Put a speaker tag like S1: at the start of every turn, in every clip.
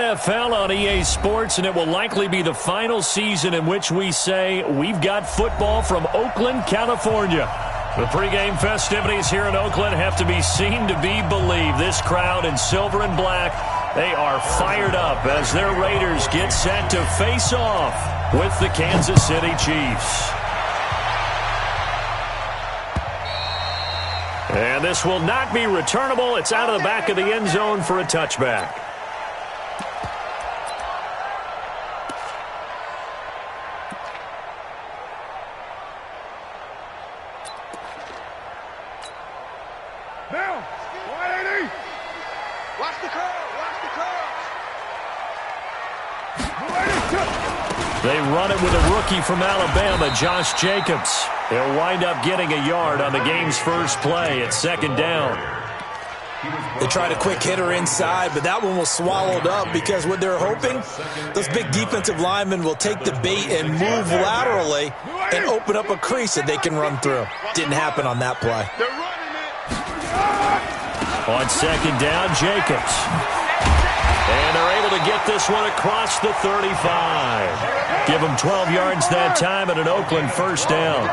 S1: NFL on EA Sports, and it will likely be the final season in which we say we've got football from Oakland, California. The pregame festivities here in Oakland have to be seen to be believed. This crowd in silver and black, they are fired up as their Raiders get set to face off with the Kansas City Chiefs. And this will not be returnable. It's out of the back of the end zone for a touchback.
S2: Now, 180. Watch the curl. Watch the curl.
S1: They run it with a rookie from Alabama, Josh Jacobs. He'll wind up getting a yard on the game's first play at second down.
S3: They tried a quick hitter inside, but that one was swallowed up because what they're hoping, those big defensive linemen will take the bait and move laterally and open up a crease that they can run through. Didn't happen on that play.
S1: On second down, Jacobs. And they're able to get this one across the 35. Give them 12 yards that time and an Oakland first down.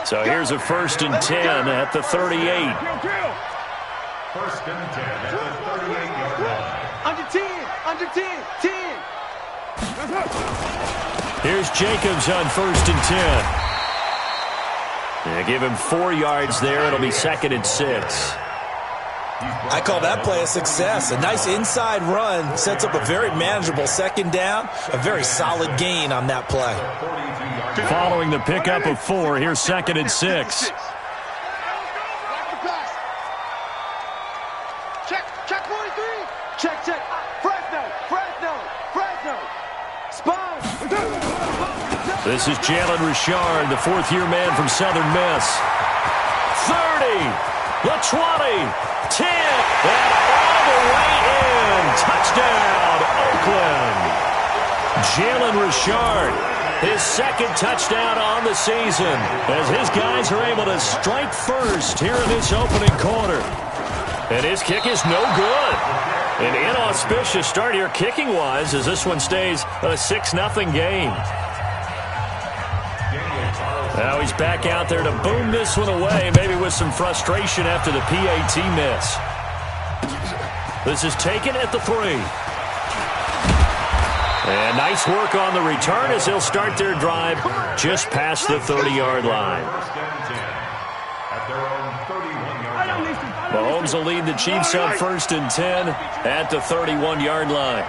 S1: So here's a 1st and 10 at the 38.
S4: 1st and 10 at the 38-yard line.
S2: Under 10, under 10, 10.
S1: Here's Jacobs on 1st and 10. Yeah, give him 4 yards there. It'll be 2nd and 6.
S3: I call that play a success. A nice inside run sets up a very manageable second down. A very solid gain on that play.
S1: Following the pickup of 4, here's 2nd and 6.
S2: Check 43. Check. Fresno. Spine.
S1: This is Jalen Richard, the 4th-year man from Southern Miss. 30, the 20, 10, and all the way in. Touchdown, Oakland. Jalen Richard, his 2nd touchdown on the season, as his guys are able to strike first here in this opening quarter. And his kick is no good. An inauspicious start here kicking-wise as this one stays a 6-0 game. Now he's back out there to boom this one away, maybe with some frustration after the PAT miss. This is taken at the 3. And nice work on the return as they'll start their drive just past the 30-yard line. Mahomes will lead the Chiefs up 1st and 10 at the 31-yard line.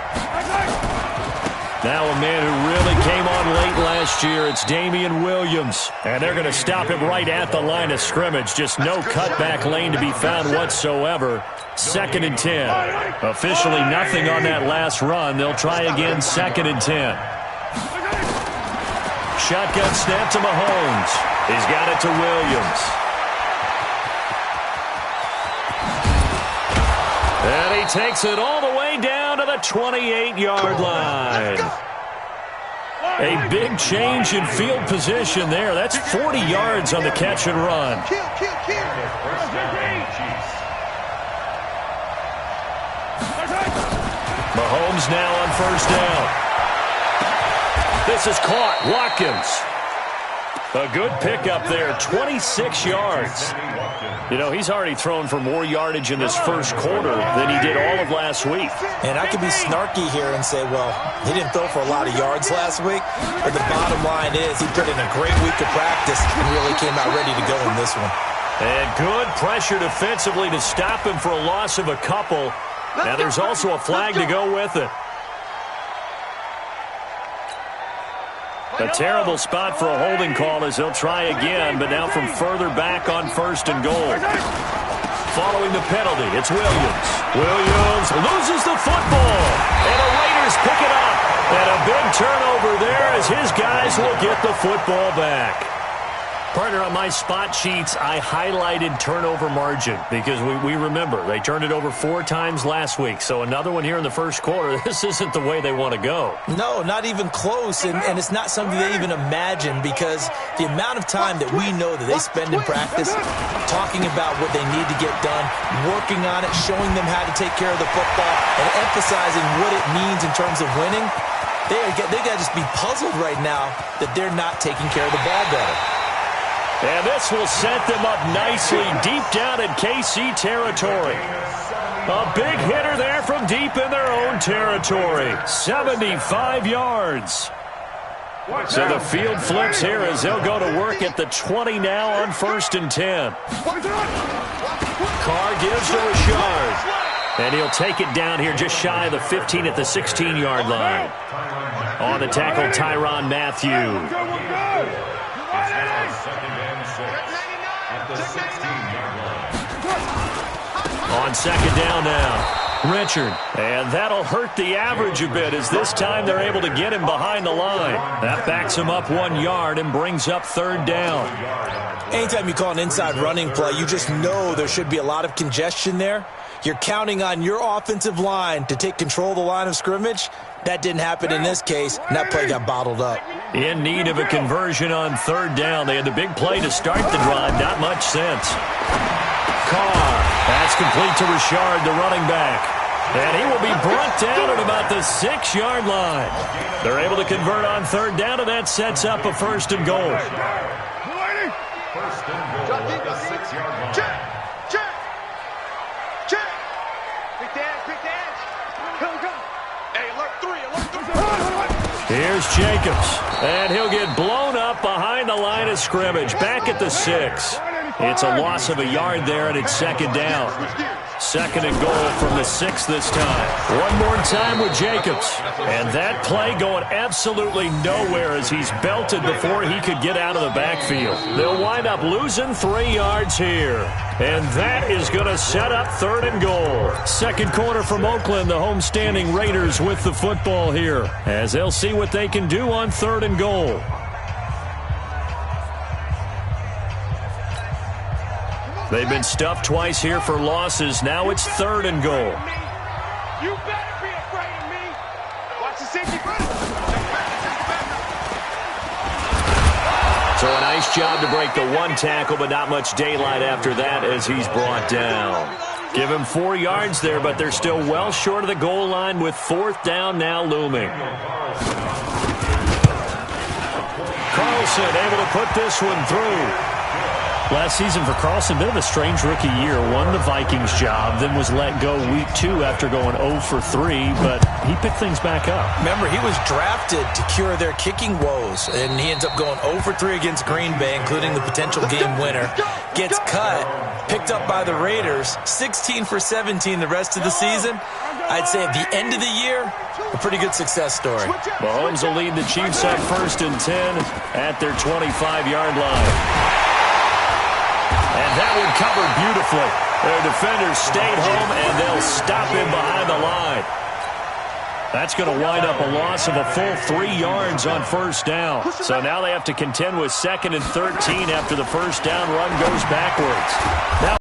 S1: Now a man who really came on late last year, it's Damian Williams. And they're going to stop him right at the line of scrimmage. Just no cutback lane to be found whatsoever. 2nd and 10. Officially nothing on that last run. They'll try again 2nd and 10. Shotgun snap to Mahomes. He's got it to Williams. And he takes it all the way down to the 28-yard line. A big change in field position there. That's 40 yards on the catch and run. Mahomes now on 1st down. This is caught. Watkins. A good pickup there, 26 yards. You know, he's already thrown for more yardage in this first quarter than he did all of last week.
S3: And I could be snarky here and say, well, he didn't throw for a lot of yards last week. But the bottom line is he put in a great week of practice and really came out ready to go in this one.
S1: And good pressure defensively to stop him for a loss of a couple. Now there's also a flag to go with it. A terrible spot for a holding call as they'll try again, but now from further back on 1st and goal. Following the penalty, it's Williams. Williams loses the football, and the Raiders pick it up. And a big turnover there as his guys will get the football back. Partner, on my spot sheets, I highlighted turnover margin because we remember they turned it over 4 times last week. So another one here in the first quarter. This isn't the way they want to go.
S3: No, not even close, and it's not something they even imagine because the amount of time that we know that they spend in practice talking about what they need to get done, working on it, showing them how to take care of the football, and emphasizing what it means in terms of winning, they got to just be puzzled right now that they're not taking care of the ball better.
S1: And this will set them up nicely deep down in KC territory. A big hitter there from deep in their own territory. 75 yards. So the field flips here as they'll go to work at the 20 now on 1st and 10. Carr gives to Richard. And he'll take it down here just shy of the 15 at the 16-yard line. On the tackle, Tyrann Mathieu. On 2nd down now, Richard. And that'll hurt the average a bit as this time they're able to get him behind the line. That backs him up 1 yard and brings up 3rd down.
S3: Anytime you call an inside running play, you just know there should be a lot of congestion there. You're counting on your offensive line to take control of the line of scrimmage. That didn't happen in this case, and that play got bottled up.
S1: In need of a conversion on 3rd down. They had the big play to start the drive. Not much sense. Carr. That's complete to Richard, the running back. And he will be brought down at about the 6-yard line. They're able to convert on 3rd down, and that sets up a 1st and goal.
S4: 1st and goal at the 6-yard line.
S2: Check. Pick the edge. Go. Hey, alert 3.
S1: Here's Jacobs. And he'll get blown up behind the line of scrimmage. Back at the 6. It's a loss of a yard there, and it's 2nd down. 2nd and goal from the 6 this time. One more time with Jacobs. And that play going absolutely nowhere as he's belted before he could get out of the backfield. They'll wind up losing 3 yards here. And that is going to set up 3rd and goal. 2nd quarter from Oakland, the homestanding Raiders with the football here, as they'll see what they can do on 3rd and goal. They've been stuffed twice here for losses. Now it's 3rd and goal.
S2: You better be afraid of me. Watch the safety.
S1: So a nice job to break the 1 tackle, but not much daylight after that as he's brought down. Give him 4 yards there, but they're still well short of the goal line with 4th down now looming. Carlson able to put this one through. Last season for Carlson, bit of a strange rookie year. Won the Vikings job, then was let go week 2 after going 0 for 3, but he picked things back up.
S3: Remember, he was drafted to cure their kicking woes, and he ends up going 0 for 3 against Green Bay, including the potential game winner. Gets cut, picked up by the Raiders, 16 for 17 the rest of the season. I'd say at the end of the year, a pretty good success story.
S1: Mahomes will lead the Chiefs at 1st and 10 at their 25-yard line. And that one covered beautifully. Their defenders stayed home, and they'll stop him behind the line. That's going to wind up a loss of a full 3 yards on 1st down. So now they have to contend with 2nd and 13 after the 1st down run goes backwards. Now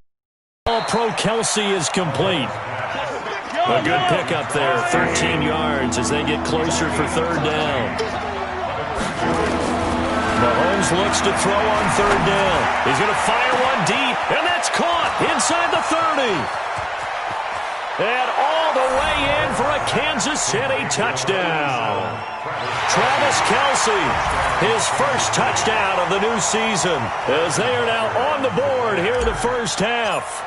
S1: All-Pro Kelsey is complete. A good pickup there, 13 yards as they get closer for 3rd down. Mahomes looks to throw on 3rd down. He's going to fire one deep, and that's caught inside the 30. And all the way in for a Kansas City touchdown. Travis Kelce, his first touchdown of the new season, as they are now on the board here in the 1st half.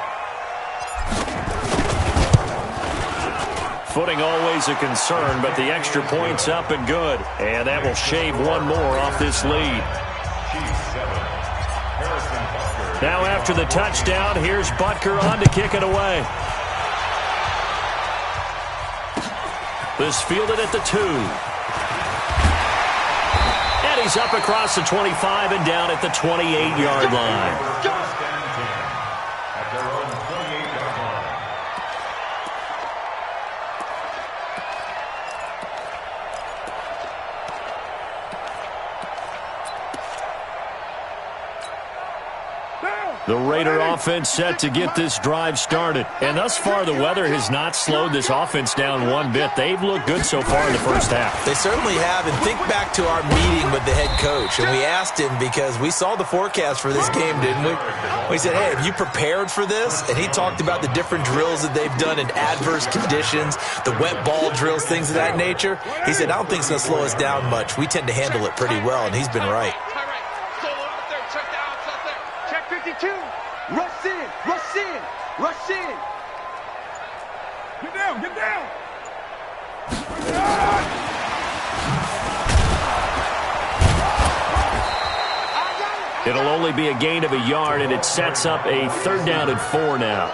S1: Footing always a concern, but the extra point's up and good. And that will shave one more off this lead. Now after the touchdown, here's Butker on to kick it away. This fielded at the 2. And he's up across the 25 and down at the 28-yard line. The Raider offense set to get this drive started. And thus far, the weather has not slowed this offense down one bit. They've looked good so far in the first half.
S3: They certainly have. And think back to our meeting with the head coach. And we asked him, because we saw the forecast for this game, didn't we? We said, hey, have you prepared for this? And he talked about the different drills that they've done in adverse conditions, the wet ball drills, things of that nature. He said, I don't think it's going to slow us down much. We tend to handle it pretty well, and he's been right.
S2: Rush in, rush in, rush in. Get down, get down.
S1: It'll only be a gain of a yard, and it sets up a 3rd down and 4 now.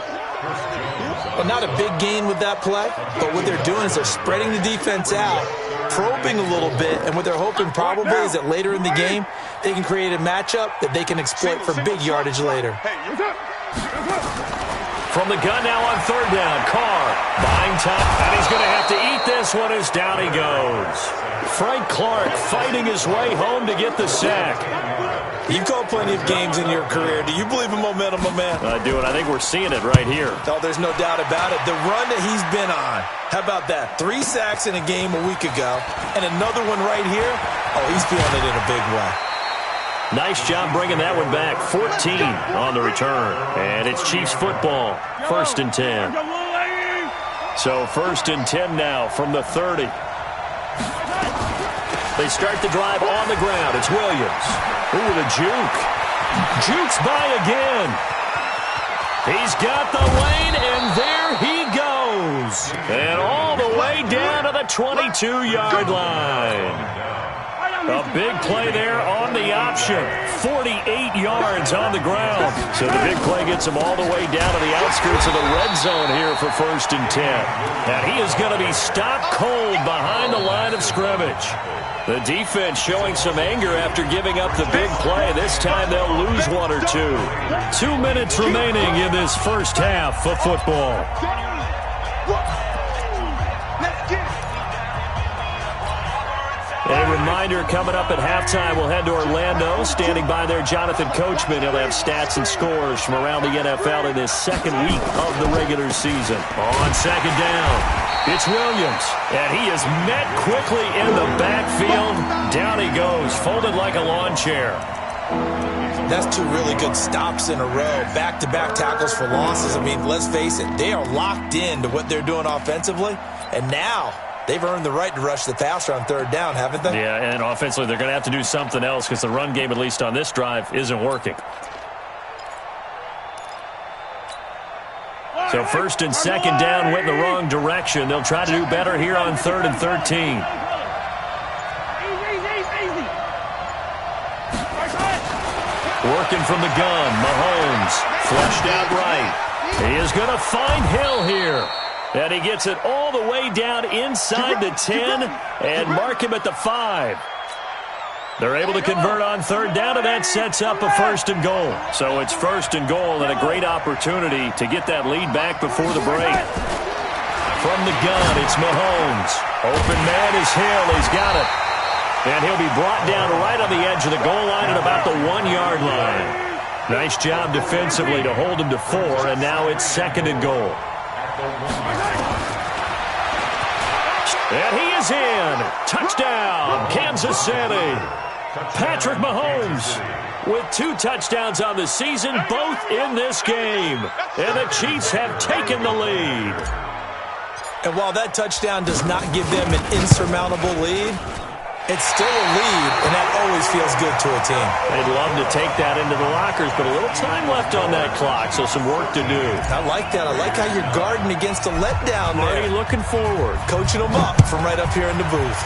S3: Well, not a big gain with that play, but what they're doing is they're spreading the defense out, probing a little bit, and what they're hoping probably is that later in the game, they can create a matchup that they can exploit for big yardage later.
S1: From the gun now on 3rd down, Carr buying time, and he's going to have to eat this one as down he goes. Frank Clark fighting his way home to get the sack.
S3: You've called plenty of games in your career. Do you believe in momentum, my man?
S1: I do, and I think we're seeing it right here.
S3: Oh, there's no doubt about it. The run that he's been on. How about that? 3 sacks in a game a week ago, and another one right here. Oh, he's feeling it in a big way.
S1: Nice job bringing that one back. 14 on the return, and it's Chiefs football. 1st and 10. So 1st and 10 now from the 30. They start the drive on the ground. It's Williams. Ooh, the juke. Jukes by again. He's got the lane, and there he goes. And all the way down to the 22-yard line. A big play there on the option. 48 yards on the ground. So the big play gets him all the way down to the outskirts of the red zone here for 1st and 10. And he is going to be stopped cold behind the line of scrimmage. The defense showing some anger after giving up the big play. This time they'll lose 1 or 2. 2 minutes remaining in this first half of football. A reminder, coming up at halftime, we'll head to Orlando. Standing by there, Jonathan Coachman. He'll have stats and scores from around the NFL in this 2nd week of the regular season. On 2nd down, it's Williams. And he is met quickly in the backfield. Down he goes, folded like a lawn chair.
S3: That's 2 really good stops in a row. Back-to-back tackles for losses. I mean, let's face it, they are locked into what they're doing offensively. And now they've earned the right to rush the passer on 3rd down, haven't they?
S1: Yeah, and offensively, they're going to have to do something else because the run game, at least on this drive, isn't working. So 1st and 2nd down went in the wrong direction. They'll try to do better here on 3rd and 13. Working from the gun, Mahomes, fleshed out right. He is going to find Hill here. And he gets it all the way down inside the 10 and mark him at the 5. They're able to convert on 3rd down, and that sets up a 1st and goal. So it's 1st and goal and a great opportunity to get that lead back before the break. From the gun, it's Mahomes. Open man is Hill. He's got it. And he'll be brought down right on the edge of the goal line at about the 1-yard line. Nice job defensively to hold him to 4, and now it's 2nd and goal. And he is in. Touchdown, Kansas City. Patrick Mahomes with 2 touchdowns on the season, both in this game. And the Chiefs have taken the lead.
S3: And while that touchdown does not give them an insurmountable lead, it's still a lead, and that always feels good to a team.
S1: They'd love to take that into the lockers, but a little time left on that clock, so some work to do.
S3: I like that. I like how you're guarding against a letdown there.
S1: Already looking forward.
S3: Coaching them up from right up here in the booth.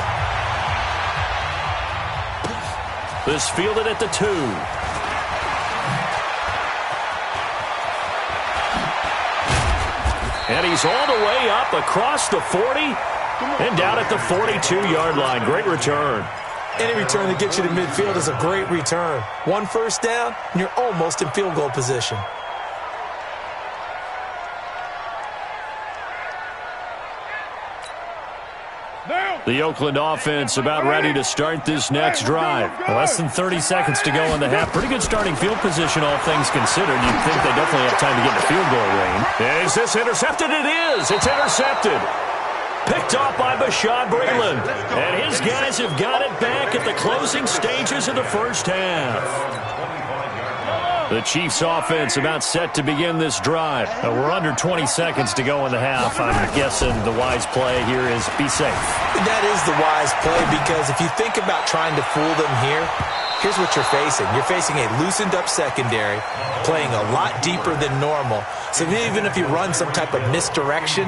S1: This fielded at the 2. And he's all the way up across the 40. And down at the 42-yard line. Great return.
S3: Any return that gets you to midfield is a great return. 1 first down, and you're almost in field goal position.
S1: The Oakland offense about ready to start this next drive.
S5: Less than 30 seconds to go in the half. Pretty good starting field position, all things considered. You'd think they definitely have time to get in the field goal range.
S1: Is this intercepted? It is. It's intercepted. Picked off by Bashaud Breeland. And his guys have got it back at the closing stages of the first half. The Chiefs offense about set to begin this drive.
S5: We're under 20 seconds to go in the half. I'm guessing the wise play here is be safe.
S3: That is the wise play, because if you think about trying to fool them here, here's what you're facing. You're facing a loosened up secondary, playing a lot deeper than normal. So even if you run some type of misdirection,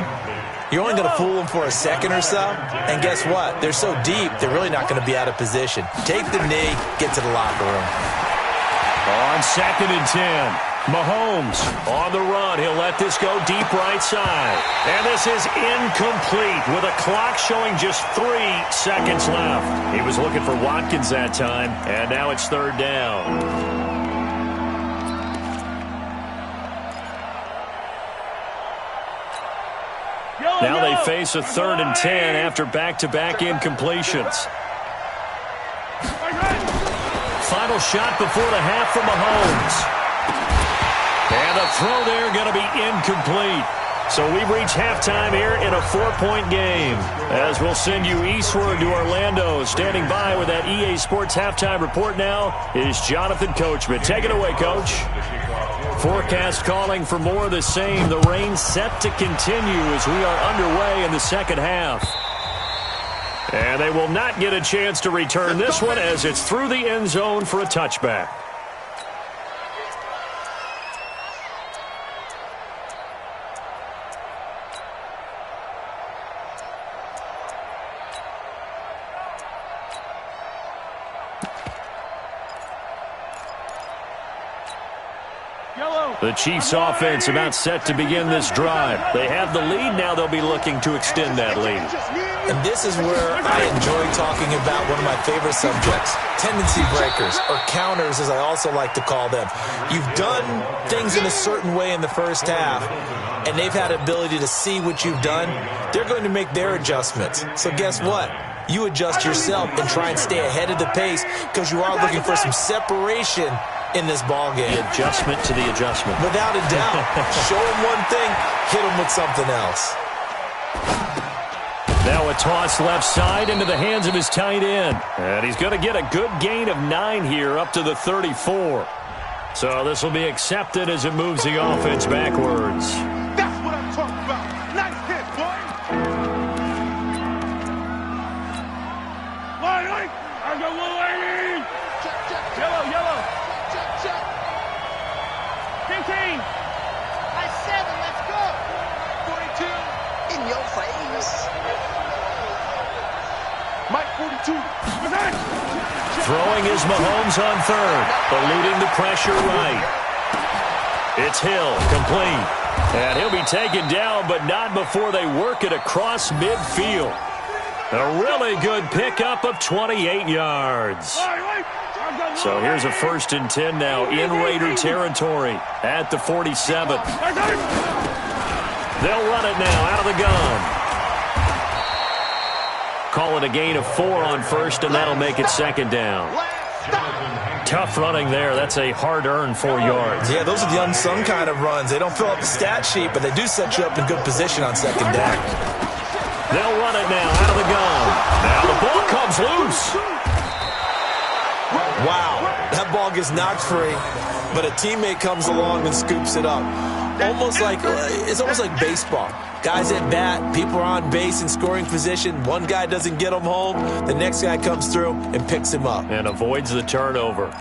S3: you're only going to fool them for a second or so. And guess what? They're so deep, they're really not going to be out of position. Take the knee, get to the locker room.
S1: On 2nd and 10, Mahomes on the run. He'll let this go deep right side. And this is incomplete with a clock showing just 3 seconds left. He was looking for Watkins that time, and now it's 3rd down. Now they face a 3rd and 10 after back-to-back incompletions. Final shot before the half from Mahomes. And the throw there going to be incomplete. So we've reached halftime here in a 4-point game. As we'll send you eastward to Orlando. Standing by with that EA Sports halftime report now is Jonathan Coachman. Take it away, Coach. Forecast calling for more of the same. The rain set to continue as we are underway in the second half. And they will not get a chance to return this one as it's through the end zone for a touchback. The Chiefs offense about set to begin this drive. They have the lead. Now they'll be looking to extend that lead.
S3: And this is where I enjoy talking about one of my favorite subjects, tendency breakers, or counters as I also like to call them. You've done things in a certain way in the first half, and they've had the ability to see what you've done. They're going to make their adjustments. So guess what? You adjust yourself and try and stay ahead of the pace because you are looking for some separation in this ball game.
S1: The adjustment to the adjustment.
S3: Without a doubt. Show them one thing, hit them with something else.
S1: Now a toss left side into the hands of his tight end. And he's going to get a good gain of 9 here up to the 34. So this will be accepted as it moves the offense backwards.
S2: That's what I'm talking about. Nice hit, boy. I got one lane. Check. Yellow. Check. 15. I 7. Let's go. 42. In your face. Mike 42.
S1: Throwing is Mahomes on 3rd. Eluding the pressure right. It's Hill, complete. And he'll be taken down, but not before they work it across midfield. A really good pickup of 28 yards. So here's a 1st and 10 now in Raider territory at the 47. They'll run it now out of the gun. Call it a gain of 4 on 1st, and that'll make it 2nd down. Tough running there. That's a hard-earned 4 yards.
S3: Yeah, those are the unsung kind of runs. They don't fill up the stat sheet, but they do set you up in good position on 2nd down.
S1: They'll run it now out of the gun. Now the ball comes loose.
S3: Wow, that ball gets knocked free, but a teammate comes along and scoops it up. It's almost like baseball. Guys at bat, people are on base in scoring position. One guy doesn't get him home. The next guy comes through and picks him up.
S1: And avoids the turnover.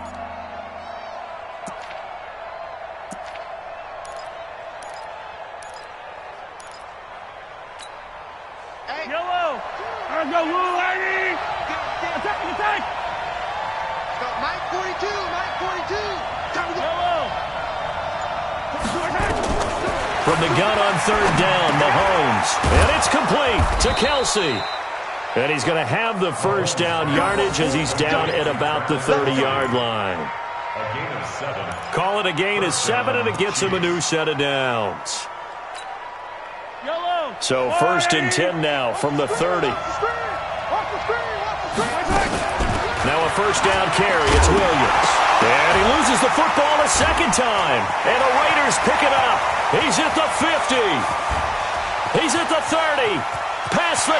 S2: Yellow. I go Lou Lady. Attack. Mike 42. Yellow.
S1: From the gun on 3rd down, Mahomes. And it's complete to Kelsey. And he's going to have the 1st down yardage as he's down at about the 30-yard line.
S4: A gain of 7.
S1: Call it a gain of 7, and it gets him a new set of downs. So 1st and 10 now from the 30. Now a first down carry. It's Williams. And he loses the football a second time. And the Raiders pick it up. He's at the 50. He's at the 30. Past the 20.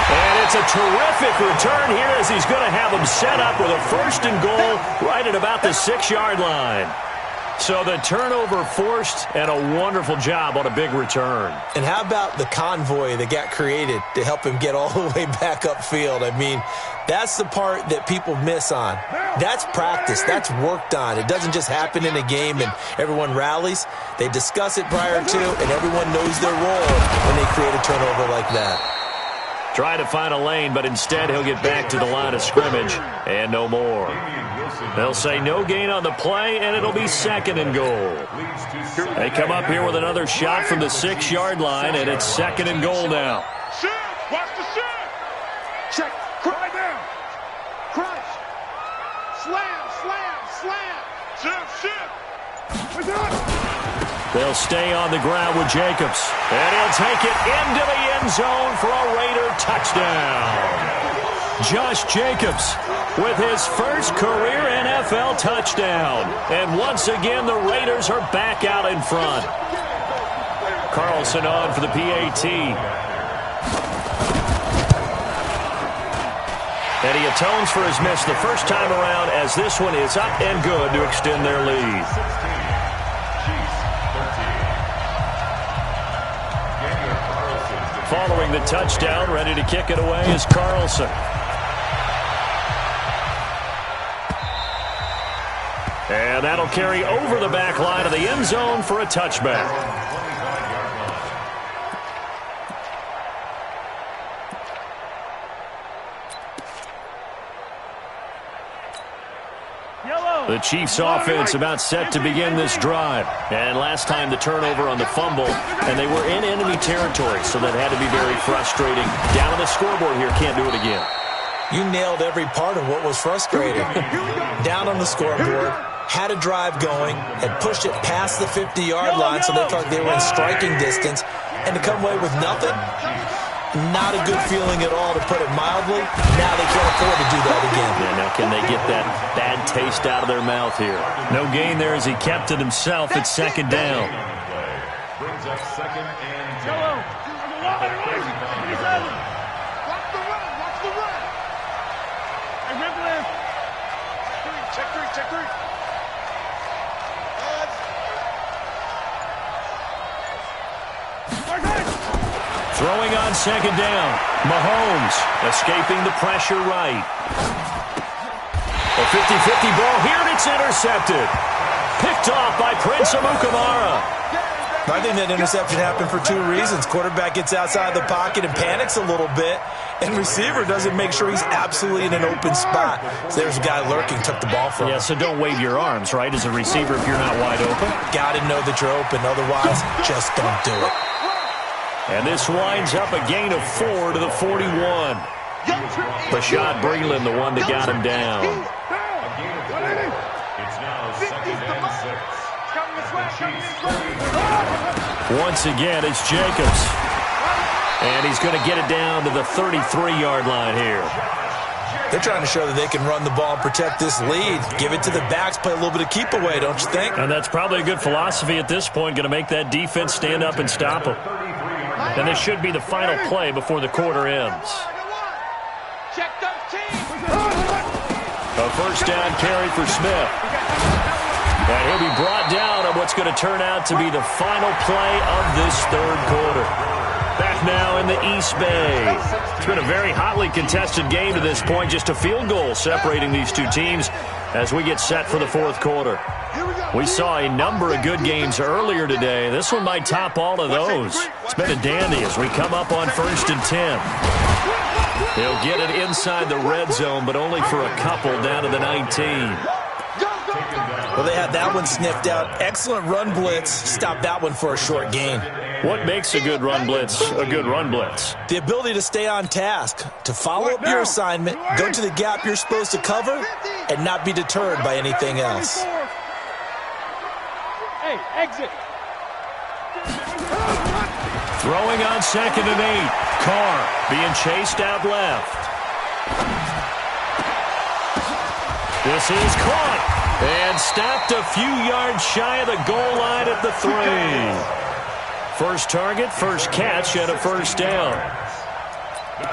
S1: And it's a terrific return here as he's going to have them set up with a first and goal right at about the 6-yard line. So the turnover forced and a wonderful job on a big return.
S3: And how about the convoy that got created to help him get all the way back upfield? I mean, that's the part that people miss on. That's practice. That's worked on. It doesn't just happen in a game and everyone rallies. They discuss it prior to, and everyone knows their role when they create a turnover like that.
S1: Try to find a lane, but instead he'll get back to the line of scrimmage and no more. They'll say no gain on the play, and it'll be second and goal. They come up here with another shot from the 6-yard line, and it's second and goal now.
S2: Shit! Watch the shit! Check. Cry down. Crunch. Slam, slam, slam. Shit, shit.
S1: They'll stay on the ground with Jacobs. And he'll take it into the end zone for a Raider touchdown. Josh Jacobs with his first career NFL touchdown. And once again, the Raiders are back out in front. Carlson on for the PAT. And he atones for his miss the first time around as this one is up and good to extend their lead. Following the touchdown, ready to kick it away is Carlson. And that'll carry over the back line of the end zone for a touchback. The Chiefs offense about set to begin this drive. And last time the turnover on the fumble, and they were in enemy territory, so that had to be very frustrating. Down on the scoreboard here, can't do it again.
S3: You nailed every part of what was frustrating. Down on the scoreboard, had a drive going, had pushed it past the 50-yard line so they felt like they were in striking distance, and to come away with nothing, not a good feeling at all, to put it mildly. Now they can't afford to do that again.
S1: Yeah, now can they get that bad taste out of their mouth here? No gain there as he kept it himself at second down.
S4: Brings up second and 10.
S2: Watch the run, watch the run. Hey, Ripley. Check three, check three.
S1: Throwing on second down. Mahomes escaping the pressure right. A 50-50 ball here, and it's intercepted. Picked off by Prince Amukamara.
S3: I think that interception happened for two reasons. Quarterback gets outside the pocket and panics a little bit, and receiver doesn't make sure he's absolutely in an open spot. So there's a guy lurking, took the ball from him.
S1: Yeah, so don't wave your arms, right, as a receiver if you're not wide open.
S3: Got to know that you're open. Otherwise, just don't do it.
S1: And this winds up a gain of 4 to the 41. Bashad Breeland, the one that got him down.
S4: It's now second and 6.
S1: Once again, it's Jacobs. And he's going to get it down to the 33-yard line here.
S3: They're trying to show that they can run the ball and protect this lead. Give it to the backs, play a little bit of keep away, don't you think?
S1: And that's probably a good philosophy at this point, going to make that defense stand up and stop them. And this should be the final play before the quarter ends.
S2: Check those teams.
S1: A first down carry for Smith. And he'll be brought down on what's going to turn out to be the final play of this third quarter. Back now in the East Bay. It's been a very hotly contested game to this point. Just a field goal separating these two teams as we get set for the fourth quarter. We saw a number of good games earlier today. This one might top all of those. It's been a dandy as we come up on 1st and 10. He'll get it inside the red zone, but only for a couple down to the 19.
S3: Well, they had that one sniffed out. Excellent run blitz. Stopped that one for a short gain.
S1: What makes a good run blitz a good run blitz?
S3: The ability to stay on task, to follow up your assignment, go to the gap you're supposed to cover, and not be deterred by anything else.
S2: Hey, exit.
S1: Throwing on 2nd and 8.
S5: Carr being chased out left. This is caught and stopped a few yards shy of the goal line at the 3. First target, first catch, and a first down.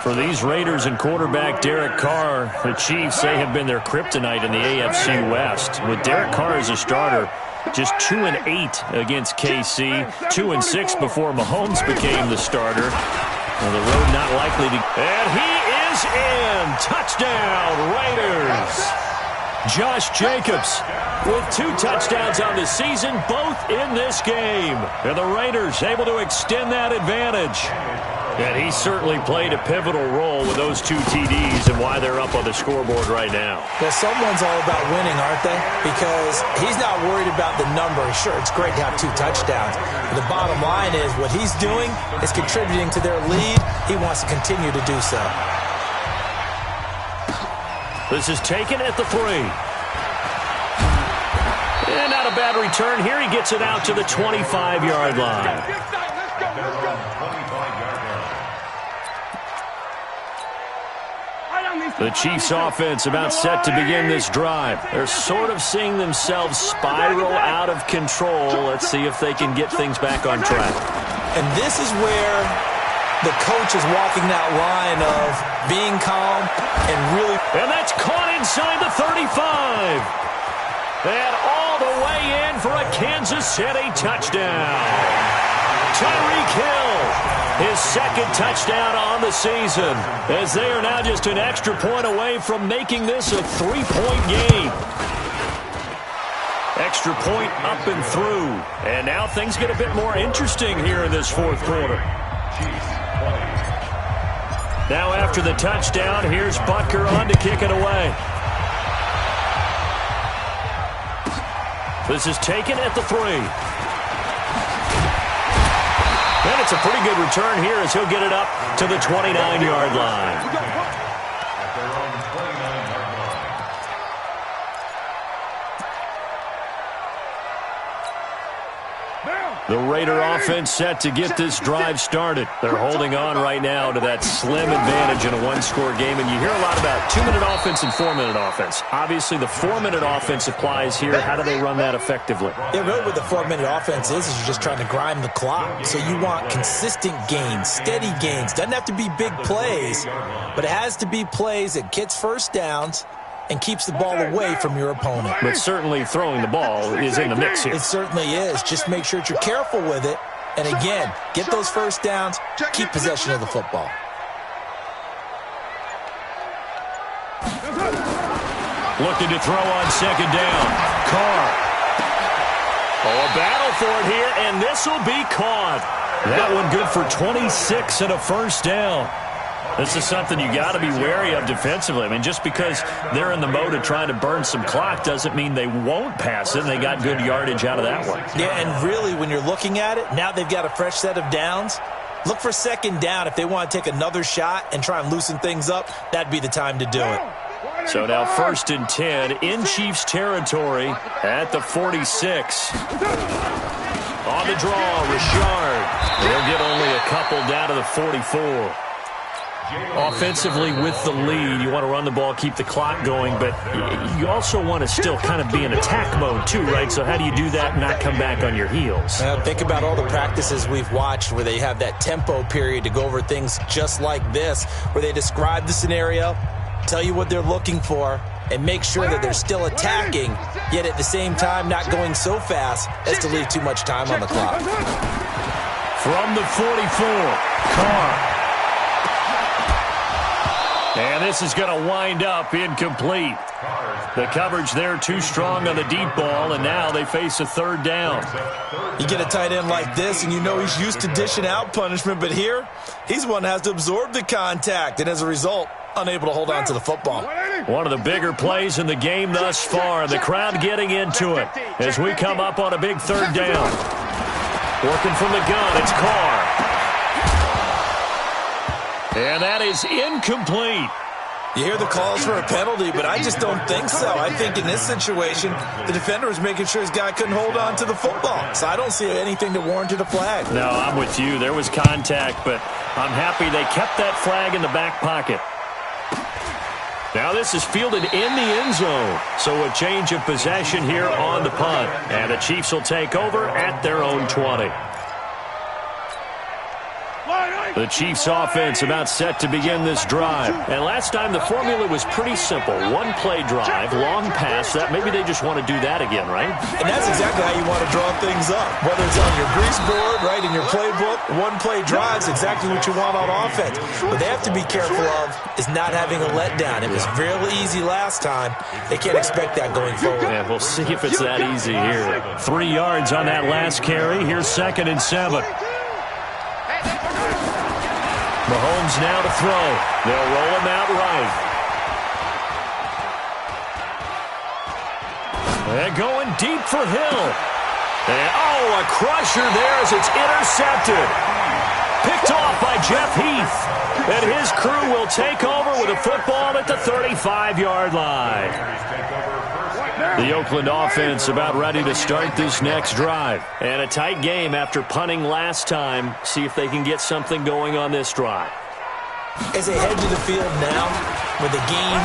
S5: For these Raiders and quarterback Derek Carr, the Chiefs, they have been their kryptonite in the AFC West. With Derek Carr as a starter, just 2-8 against KC, 2-6 before Mahomes became the starter. Well, the road not likely to... And he is in! Touchdown, Raiders! Josh Jacobs with 2 touchdowns on the season, both in this game. And the Raiders able to extend that advantage. And he certainly played a pivotal role with those 2 TDs and why they're up on the scoreboard right now.
S3: Well, someone's all about winning, aren't they? Because he's not worried about the number. Sure, it's great to have 2 touchdowns. But the bottom line is what he's doing is contributing to their lead. He wants to continue to do so.
S5: This is taken at the 3. And not a bad return here. He gets it out to the 25-yard line. The Chiefs' offense about set to begin this drive. They're sort of seeing themselves spiral out of control. Let's see if they can get things back on track.
S3: And this is where the coach is walking that line of being calm and really...
S5: And that's caught inside the 35. And all the way in for a Kansas City touchdown. Tyreek Hill, his second touchdown on the season, as they are now just an extra point away from making this a 3-point game. Extra point up and through. And now things get a bit more interesting here in this fourth quarter. Now after the touchdown, here's Butker on to kick it away. This is taken at the 3. And it's a pretty good return here as he'll get it up to the 29-yard line. The Raider offense set to get this drive started. They're holding on right now to that slim advantage in a one-score game. And you hear a lot about 2-minute offense and 4-minute offense. Obviously, the 4-minute offense applies here. How do they run that effectively?
S3: Yeah, really what the 4-minute offense is you're just trying to grind the clock. So you want consistent gains, steady gains. Doesn't have to be big plays, but it has to be plays that gets first downs and keeps the ball away from your opponent.
S5: But certainly throwing the ball is in the mix here.
S3: It certainly is. Just make sure that you're careful with it. And again, get those first downs, keep possession of the football.
S5: Looking to throw on second down. Carr. Oh, a battle for it here, and this will be caught. That one good for 26 and a first down. This is something you got to be wary of defensively. I mean, just because they're in the mode of trying to burn some clock doesn't mean they won't pass it, and they got good yardage out of that one.
S3: Yeah, and really, when you're looking at it, now they've got a fresh set of downs. Look for second down. If they want to take another shot and try and loosen things up, that'd be the time to do it.
S5: So now 1st and 10 in Chiefs territory at the 46. On the draw, Richard. They'll get only a couple down to the 44. Offensively with the lead, you want to run the ball, keep the clock going, but you also want to still kind of be in attack mode too, right? So how do you do that and not come back on your heels?
S3: Think about all the practices we've watched where they have that tempo period to go over things just like this, where they describe the scenario, tell you what they're looking for, and make sure that they're still attacking, yet at the same time not going so fast as to leave too much time on the clock.
S5: From the 44, Carr. And this is going to wind up incomplete. The coverage there too strong on the deep ball, and now they face a third down.
S3: You get a tight end like this, and you know he's used to dishing out punishment, but here, he's one that has to absorb the contact, and as a result, unable to hold on to the football.
S5: One of the bigger plays in the game thus far. The crowd getting into it as we come up on a big third down. Working from the gun, it's Carr. And that is incomplete.
S3: You hear the calls for a penalty, but I just don't think so. I think in this situation, the defender was making sure his guy couldn't hold on to the football. So I don't see anything that warranted a flag.
S5: No, I'm with you. There was contact, but I'm happy they kept that flag in the back pocket. Now this is fielded in the end zone. So a change of possession here on the punt. And the Chiefs will take over at their own 20. The Chiefs offense about set to begin this drive. And last time the formula was pretty simple. One play drive, long pass. That maybe they just want to do that again, right?
S3: And that's exactly how you want to draw things up. Whether it's on your grease board, right, in your playbook, one play drive's exactly what you want on offense. What they have to be careful of is not having a letdown. It was real easy last time. They can't expect that going forward.
S5: Yeah, we'll see if it's that easy here. 3 yards on that last carry. Here's 2nd and 7. Mahomes now to throw. They'll roll him out right. They're going deep for Hill. And, a crusher there as it's intercepted. Picked off by Jeff Heath. And his crew will take over with a football at the 35-yard line. The Oakland offense about ready to start this next drive. And a tight game after punting last time. See if they can get something going on this drive.
S3: As they head to the field now, with the game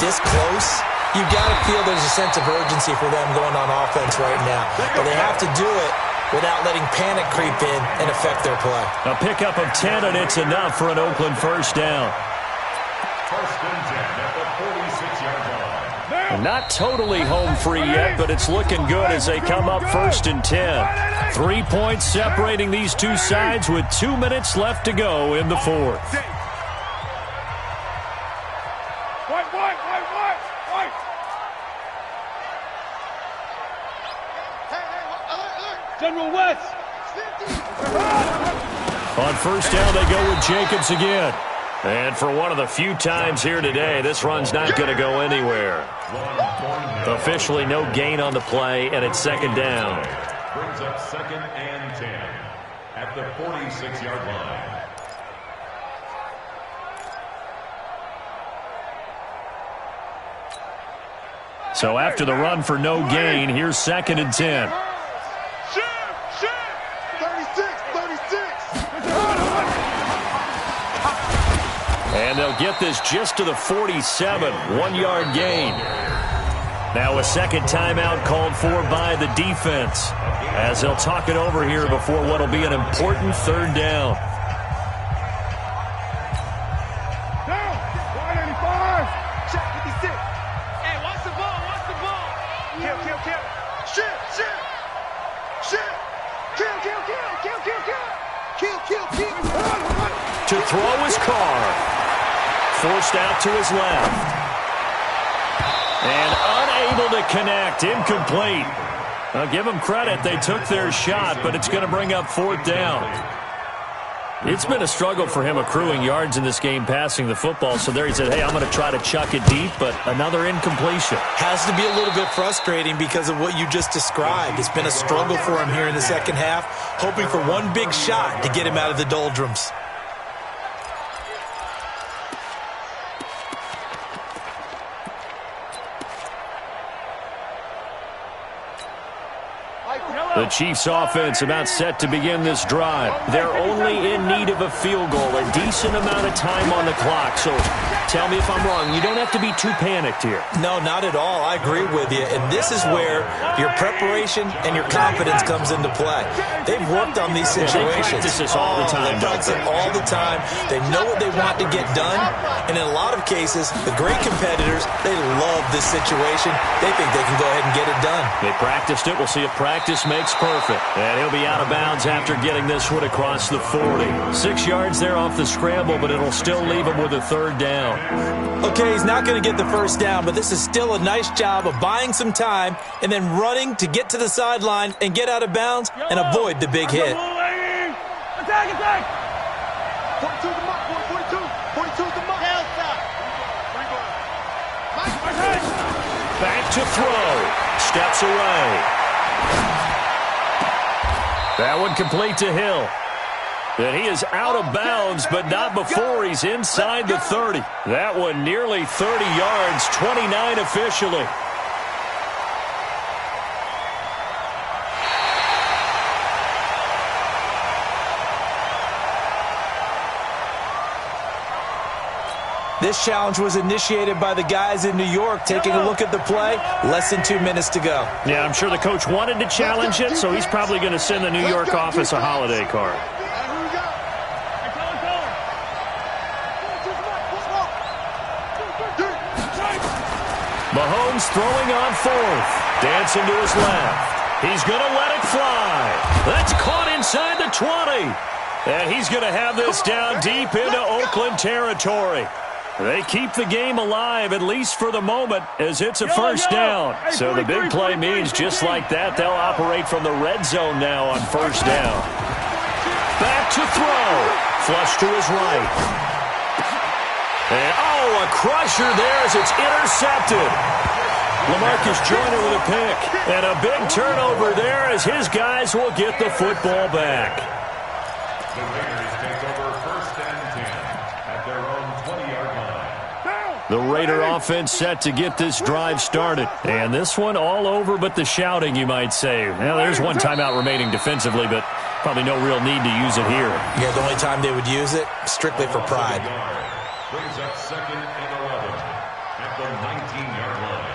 S3: this close, you've got to feel there's a sense of urgency for them going on offense right now. But they have to do it without letting panic creep in and affect their play.
S5: A pickup of 10, and it's enough for an Oakland first down.
S4: First and 10 at the 46-yard line.
S5: Not totally home free yet, but it's looking good as they come up 1st and 10. 3 points separating these two sides with 2 minutes left to go in the 4th.
S2: General West.
S5: On first down, they go with Jacobs again. And for one of the few times here today, this run's not going to go anywhere. Officially no gain on the play, and it's 2nd down.
S4: Brings up 2nd and 10 at the 46-yard line.
S5: So after the run for no gain, here's 2nd and 10.
S2: 36.
S5: And they'll get this just to the 47, 1-yard gain. Now a second timeout called for by the defense as they'll talk it over here before what will be an important 3rd down.
S2: Down. 185. Check 56. Hey, watch the ball. Kill. Shit. Kill.
S5: To throw his car. Forced out to his left. And unable to connect. Incomplete. I'll give them credit. They took their shot, but it's going to bring up 4th down. It's been a struggle for him accruing yards in this game passing the football. So there he said, hey, I'm going to try to chuck it deep, but another incompletion.
S3: Has to be a little bit frustrating because of what you just described. It's been a struggle for him here in the second half, hoping for one big shot to get him out of the doldrums.
S5: The Chiefs offense about set to begin this drive. They're only in need of a field goal, a decent amount of time on the clock. So tell me if I'm wrong. You don't have to be too panicked here.
S3: No, not at all. I agree with you. And this is where your preparation and your confidence comes into play. They've worked on these situations.
S5: They practice this all the time.
S3: They practice it all the time. They know what they want to get done. And in a lot of cases, the great competitors, they love this situation. They think they can go ahead and get it done.
S5: They practiced it. We'll see if practice makes perfect. And he'll be out of bounds after getting this one across the 40. 6 yards there off the scramble, but it'll still leave him with a 3rd down.
S3: Okay, he's not going to get the first down, but this is still a nice job of buying some time and then running to get to the sideline and get out of bounds and avoid the big hit.
S2: Attack! 42 the mark, 42 the mark.
S5: Back to throw. Steps away. That one complete to Hill. And he is out of bounds, but not before he's inside the 30. That one nearly 30 yards, 29 officially.
S3: This challenge was initiated by the guys in New York. Taking a look at the play, less than 2 minutes to go.
S5: Yeah, I'm sure the coach wanted to challenge it, so he's probably going to send the New York office a holiday card. Mahomes throwing on fourth. Dancing to his left. He's going to let it fly. That's caught inside the 20. And he's going to have this down deep into Oakland territory. They keep the game alive, at least for the moment, as it's a first down. So the big play means just like that, they'll operate from the red zone now on first down. Back to throw. Flush to his right. And, a crusher there as it's intercepted. LaMarcus Joyner with a pick. And a big turnover there as his guys will get the football back.
S4: The Raiders take over first and 10 at their own 20-yard line.
S5: The Raider offense set to get this drive started. And this one all over but the shouting, you might say. Well, there's one timeout remaining defensively, but probably no real need to use it here.
S3: Yeah, the only time they would use it, strictly for pride.
S4: Brings up second and 11 at the 19-yard line.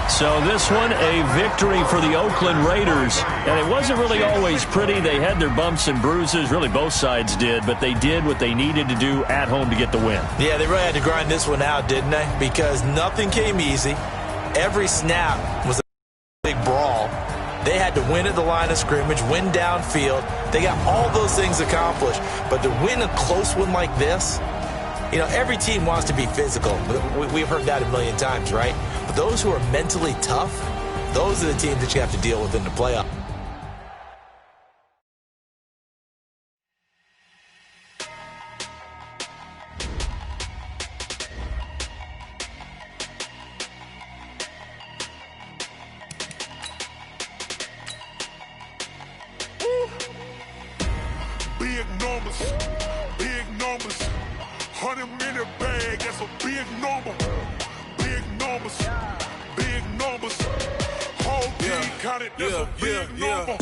S5: So this one, a victory for the Oakland Raiders. And it wasn't really always pretty. They had their bumps and bruises. Really, both sides did. But they did what they needed to do at home to get the win.
S3: Yeah, they really had to grind this one out, didn't they? Because nothing came easy. Every snap was a big brawl. They had to win at the line of scrimmage, win downfield. They got all those things accomplished. But to win a close one like this, every team wants to be physical. We've heard that a million times, right? But those who are mentally tough, those are the teams that you have to deal with in the playoffs.
S2: Big numbers, 100-minute bag, that's a big number. Big numbers, whole team counted, that's a big number.